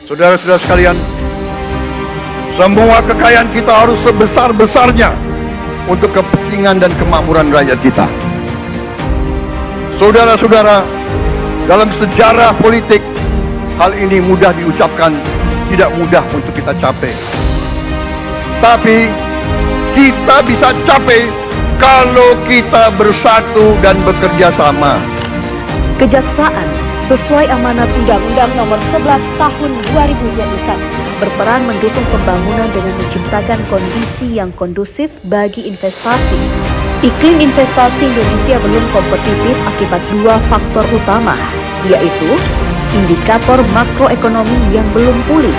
Saudara-saudara sekalian, semua kekayaan kita harus sebesar-besarnya untuk kepentingan dan kemakmuran rakyat kita. Saudara-saudara, dalam sejarah politik, hal ini mudah diucapkan, tidak mudah untuk kita capai. Tapi kita bisa capai kalau kita bersatu dan bekerja sama. Kejaksaan sesuai amanat Undang-Undang Nomor 11 Tahun 2021 berperan mendukung pembangunan dengan menciptakan kondisi yang kondusif bagi investasi. Iklim investasi Indonesia belum kompetitif akibat dua faktor utama, yaitu indikator makroekonomi yang belum pulih.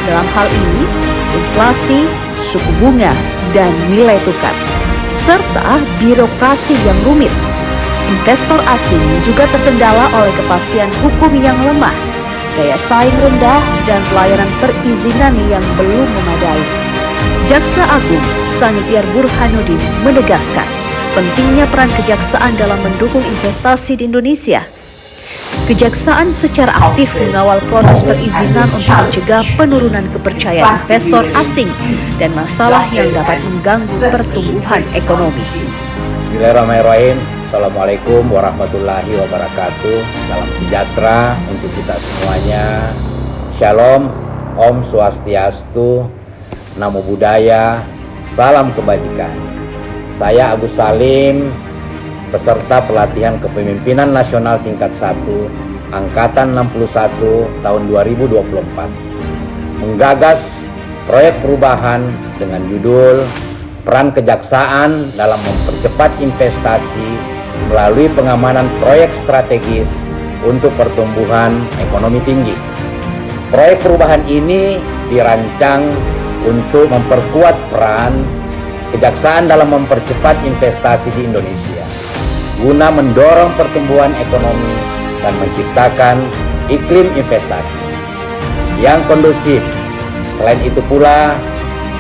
Dalam hal ini, inflasi, suku bunga, dan nilai tukar, serta birokrasi yang rumit. Investor asing juga terkendala oleh kepastian hukum yang lemah, daya saing rendah, dan pelayanan perizinan yang belum memadai. Jaksa Agung Sanitiar Burhanuddin menegaskan pentingnya peran kejaksaan dalam mendukung investasi di Indonesia. Kejaksaan secara aktif mengawal proses perizinan untuk mencegah penurunan kepercayaan investor asing dan masalah yang dapat mengganggu pertumbuhan ekonomi. Bismillahirrahmanirrahim. Assalamualaikum warahmatullahi wabarakatuh. Salam sejahtera untuk kita semuanya. Shalom, Om Swastiastu, Namo Buddhaya, salam kebajikan. Saya Agus Salim, peserta pelatihan kepemimpinan nasional tingkat 1, Angkatan 61 tahun 2024. Menggagas proyek perubahan dengan judul Peran Kejaksaan dalam Mempercepat Investasi melalui pengamanan proyek strategis untuk pertumbuhan ekonomi tinggi. Proyek perubahan ini dirancang untuk memperkuat peran kejaksaan dalam mempercepat investasi di Indonesia, guna mendorong pertumbuhan ekonomi dan menciptakan iklim investasi yang kondusif. Selain itu pula,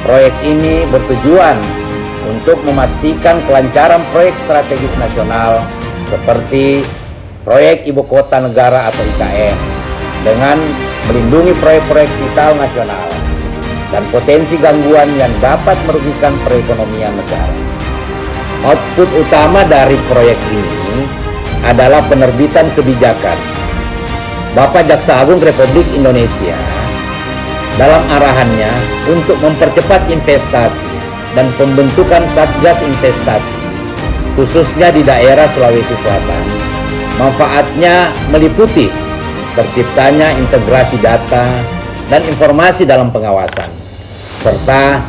proyek ini bertujuan untuk memastikan kelancaran proyek strategis nasional seperti proyek Ibu Kota Negara atau IKN dengan melindungi proyek-proyek vital nasional dan potensi gangguan yang dapat merugikan perekonomian negara. Output utama dari proyek ini adalah penerbitan kebijakan Bapak Jaksa Agung Republik Indonesia dalam arahannya untuk mempercepat investasi dan pembentukan Satgas Investasi, khususnya di daerah Sulawesi Selatan. Manfaatnya meliputi terciptanya integrasi data dan informasi dalam pengawasan, serta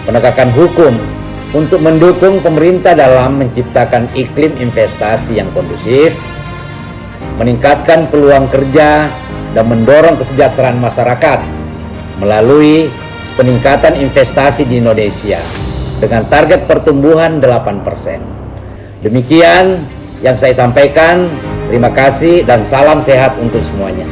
penegakan hukum untuk mendukung pemerintah dalam menciptakan iklim investasi yang kondusif, meningkatkan peluang kerja, dan mendorong kesejahteraan masyarakat melalui peningkatan investasi di Indonesia dengan target pertumbuhan 8%. Demikian yang saya sampaikan. Terima kasih dan salam sehat untuk semuanya.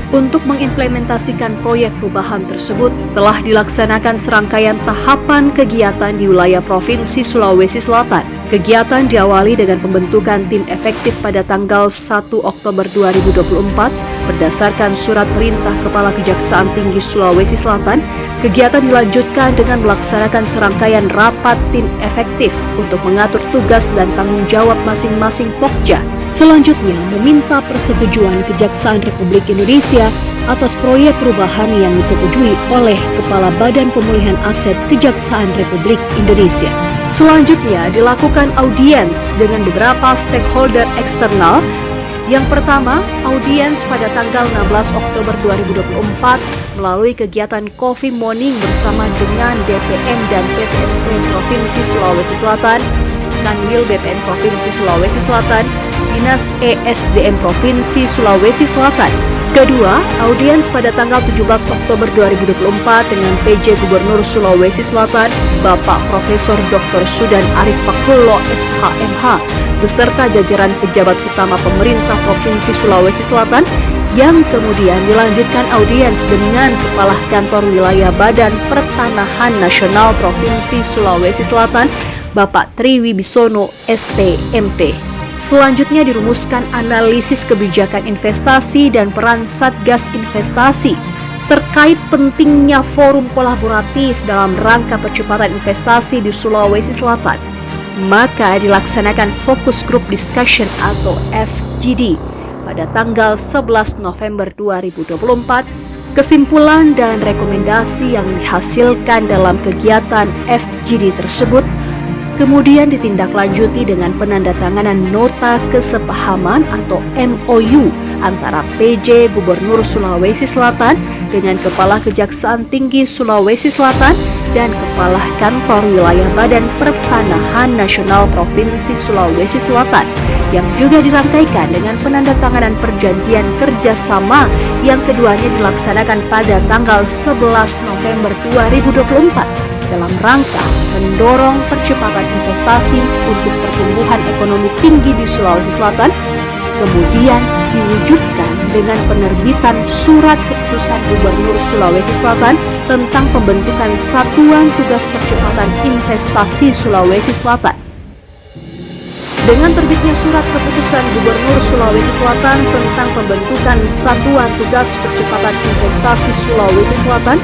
Untuk mengimplementasikan proyek perubahan tersebut, telah dilaksanakan serangkaian tahapan kegiatan di wilayah Provinsi Sulawesi Selatan. Kegiatan diawali dengan pembentukan tim efektif pada tanggal 1 Oktober 2024 berdasarkan surat perintah Kepala Kejaksaan Tinggi Sulawesi Selatan. Kegiatan dilanjutkan dengan melaksanakan serangkaian rapat tim efektif untuk mengatur tugas dan tanggung jawab masing-masing Pokja. Selanjutnya, meminta persetujuan Kejaksaan Republik Indonesia atas proyek perubahan yang disetujui oleh Kepala Badan Pemulihan Aset Kejaksaan Republik Indonesia. Selanjutnya, dilakukan audiens dengan beberapa stakeholder eksternal. Yang pertama, audiens pada tanggal 16 Oktober 2024 melalui kegiatan Coffee Morning bersama dengan DPM dan PTSP Provinsi Sulawesi Selatan, Kanwil BPN Provinsi Sulawesi Selatan, Dinas ESDM Provinsi Sulawesi Selatan. Kedua, audiens pada tanggal 17 Oktober 2024 dengan PJ Gubernur Sulawesi Selatan, Bapak Profesor Dr. Sudan Arif Fakrullah SHMH, beserta jajaran pejabat utama pemerintah Provinsi Sulawesi Selatan, yang kemudian dilanjutkan audiens dengan Kepala Kantor Wilayah Badan Pertanahan Nasional Provinsi Sulawesi Selatan, Bapak Tri Wibisono STMT. Selanjutnya dirumuskan analisis kebijakan investasi dan peran Satgas Investasi. terkait pentingnya forum kolaboratif dalam rangka percepatan investasi di Sulawesi Selatan, maka dilaksanakan Focus Group Discussion atau FGD pada tanggal 11 November 2024. Kesimpulan dan rekomendasi yang dihasilkan dalam kegiatan FGD tersebut kemudian ditindaklanjuti dengan penandatanganan Nota Kesepahaman atau MOU antara PJ Gubernur Sulawesi Selatan dengan Kepala Kejaksaan Tinggi Sulawesi Selatan dan Kepala Kantor Wilayah Badan Pertanahan Nasional Provinsi Sulawesi Selatan, yang juga dirangkaikan dengan penandatanganan perjanjian kerjasama yang keduanya dilaksanakan pada tanggal 11 November 2024 dalam rangka mendorong percepatan investasi untuk pertumbuhan ekonomi tinggi di Sulawesi Selatan, kemudian diwujudkan dengan penerbitan Surat Keputusan Gubernur Sulawesi Selatan tentang pembentukan Satuan Tugas Percepatan Investasi Sulawesi Selatan. Dengan terbitnya Surat Keputusan Gubernur Sulawesi Selatan tentang pembentukan Satuan Tugas Percepatan Investasi Sulawesi Selatan,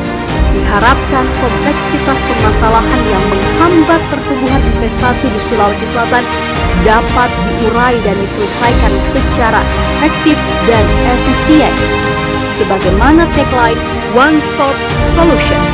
diharapkan kompleksitas permasalahan yang menghambat pertumbuhan investasi di Sulawesi Selatan dapat diurai dan diselesaikan secara efektif dan efisien. Sebagaimana tagline One Stop Solution.